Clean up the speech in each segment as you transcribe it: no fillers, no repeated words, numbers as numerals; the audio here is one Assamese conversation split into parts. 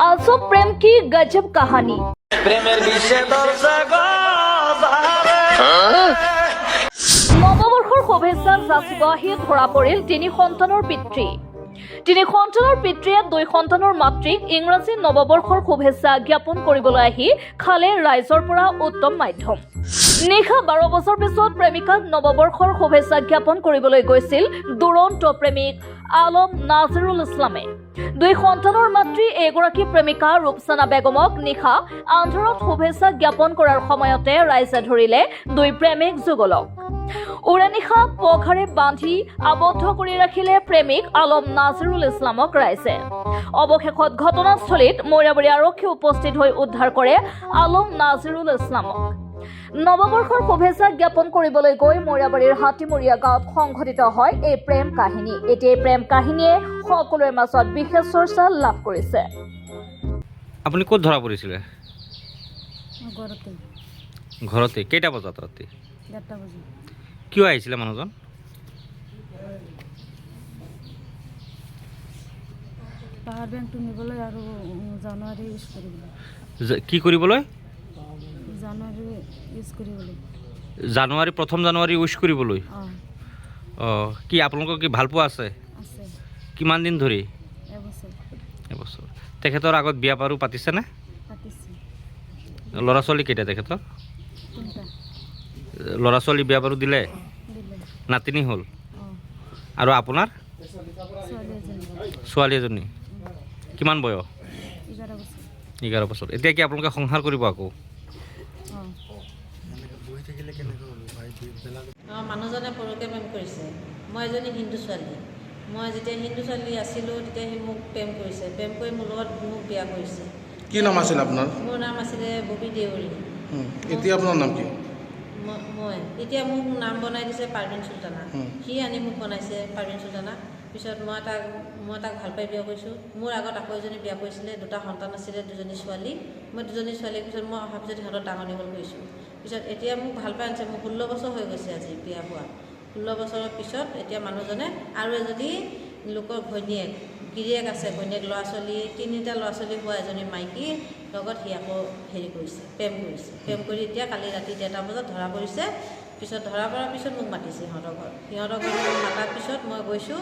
आजो प्रेम की गजब कहानी। নৱবৰ্ষৰ শুভেচ্ছা যাচিব আহি ধৰা পৰিল তিনি সন্তানৰ পিতৃ। তিনি সন্তানৰ পিতৃয়ে দুই সন্তানৰ মাতৃক ইংৰাজী নৱবৰ্ষৰ শুভেচ্ছা জ্ঞাপন কৰিবলৈ আহি খালে ৰাইজৰ পৰা উত্তম মাধ্যম। নিশা 12 বছৰ পিছত প্ৰেমিকাক নৱবৰ্ষৰ শুভেচ্ছা জ্ঞাপন কৰিবলৈ গৈছিল দুৰন্ত প্ৰেমিক আলম নাজিৰুল ইছলামে। দুই সন্তানৰ মাতৃ এগৰাকী প্ৰেমিকা ৰূপচানা বেগমক নিশা আন্ধাৰত শুভেচ্ছা জ্ঞাপন কৰাৰ সময়তে ৰাইজে ধৰিলে দুই প্ৰেমিক যুগলক। উৰেনিশা পঘাৰে বান্ধি আবদ্ধ কৰি ৰাখিলে প্ৰেমিক আলম নাজিৰুল ইছলামক ৰাইজে। অৱশেষত ঘটনাস্থলীত মৈৰাবাৰী আৰক্ষী উপস্থিত হৈ উদ্ধাৰ কৰে আলম নাজিৰুল ইছলামক। নৱবৰ্ষৰ শুভেচ্ছা জ্ঞাপন কৰিবলৈ গৈ মৈৰাবাৰীৰ হাতীমৰীয়া গাঁৱত সংঘটিত হয় এই প্ৰেম কাহিনী। এতিয়া এই প্ৰেম কাহিনীয়ে সকলোৰে মাজত বিশেষ চৰ্চা লাভ কৰিছে। আপুনি ক'ত ধৰা পৰিছিলে? ঘৰতে। কেইটা বজাত ৰাতি? 1:30 বজাত। কিয় আহিছিলে মানুহজন? পাৱাৰ বেংকটো নিবলৈ আৰু জানুৱাৰী ইউজ কৰিবলৈ। কি কৰিবলৈ? জানুৱাৰী ইউজ কৰিবলৈ। জানুৱাৰী 1 জানুৱাৰী ইউজ কৰিবলৈ? অঁ। কি আপোনালোকৰ কি ভাল পোৱা আছে? আছে। কিমান দিন ধৰি? এবছৰ। তেখেতৰ আগত বিয়া বাৰু পাতিছেনে? পাতিছে। ল'ৰা ছোৱালী কেইটা তেখেতৰ? 3টা। ল'ৰা ছোৱালী বিয়া বাৰু দিলে? দিলে। নাতিনী হ'ল? অঁ। আৰু আপোনাৰ? ছোৱালী এজনী। ছোৱালী এজনী। কিমান বয়স? 11 বছৰ। 11 বছৰ। এতিয়া কি আপোনালোকে সংসাৰ কৰিব আকৌ? মানুহজনে পৰকে প্ৰেম কৰিছে। মই এজনী হিন্দু ছোৱালী। মই যেতিয়া হিন্দু ছোৱালী আছিলোঁ তেতিয়া সি মোক প্ৰেম কৰিছে। প্ৰেম কৰি মোৰ লগত মোক বিয়া কৰিছে। কি নাম আছিল আপোনাৰ? মোৰ নাম আছিলে ববী দেউৰী। এতিয়া আপোনাৰ নাম কি? মই এতিয়া মোক নাম বনাই দিছে পাৰভিন চুলতানা। সি আনি মোক বনাইছে পাৰভিন চুলতানা। পিছত মই তাক ভাল পাই বিয়া কৰিছোঁ। মোৰ আগত আকৌ এজনী বিয়া কৰিছিলে। 2টা সন্তান আছিলে, 2জনী ছোৱালী। মই 2জনী ছোৱালীৰ পিছত মই অহাৰ পিছত সিহঁতৰ ডাঙৰ দীঘল কৰিছোঁ। পিছত এতিয়া মোক ভাল পাই আনিছে। মোৰ 16 বছৰ হৈ গৈছে আজি বিয়া হোৱা। 16 বছৰৰ পিছত এতিয়া মানুহজনে আৰু এজনী লোকৰ ঘৈণীয়েক গিৰিয়েক আছে, ঘৈণীয়েক ল'ৰা ছোৱালী 3টা ল'ৰা ছোৱালী হোৱা এজনী মাইকী লগত সি আকৌ হেৰি কৰিছে, প্ৰেম কৰিছে। প্ৰেম কৰি এতিয়া কালি ৰাতি 1:30 বজাত ধৰা পৰিছে। পিছত ধৰা পৰাৰ পিছত মোক মাতিছে সিহঁতৰ ঘৰত। সিহঁতৰ ঘৰত মাতাৰ পিছত মই গৈছোঁ।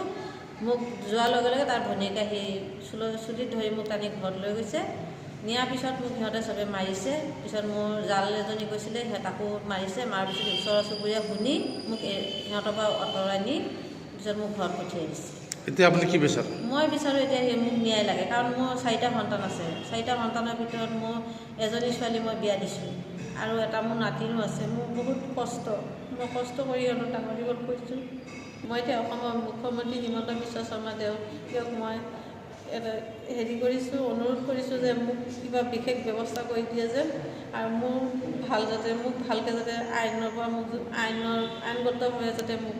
মোক যোৱাৰ লগে লগে তাৰ ভনীয়েকে আহি চুলিত ধৰি মোক টানি ঘৰত লৈ গৈছে। নিয়াৰ পিছত মোক সিহঁতে চবে মাৰিছে। পিছত মোৰ জাল এজনী গৈছিলে, তাকো মাৰিছে। মাৰাৰ পিছত ওচৰ চুবুৰীয়া শুনি মোক সিহঁতৰ পৰা আঁতৰাই নি পিছত মোক ঘৰত পঠিয়াই দিছে। এতিয়া আপুনি কি বিচাৰে? মই বিচাৰোঁ এতিয়া মোক ন্যায় লাগে, কাৰণ মোৰ 4টা সন্তান আছে। 4টা সন্তানৰ ভিতৰত মোৰ এজনী ছোৱালী মই বিয়া দিছোঁ আৰু এটা মোৰ নাতিনো আছে। মোৰ বহুত কষ্ট। মই কষ্ট কৰি সিহঁতক ডাঙৰ দীঘল কৰিছোঁ। মই এতিয়া অসমৰ মুখ্যমন্ত্ৰী হিমন্ত বিশ্ব শৰ্মা তেওঁক মই হেৰি কৰিছোঁ, অনুৰোধ কৰিছোঁ যে মোক কিবা বিশেষ ব্যৱস্থা কৰি দিয়ে যেন, আৰু মোক ভালকৈ যাতে আইনৰ পৰা মোক আইনগতভাৱে যাতে মোক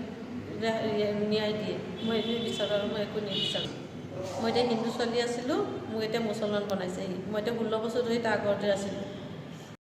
ন্যায় দিয়ে। মই এইটোৱে বিচাৰোঁ আৰু মই একো নিবিচাৰোঁ। মই এতিয়া হিন্দু ছোৱালী আছিলোঁ, মোক এতিয়া মুছলমান বনাইছেহি। মই এতিয়া 16 বছৰ ধৰি তাৰ ঘৰতে আছিলোঁ।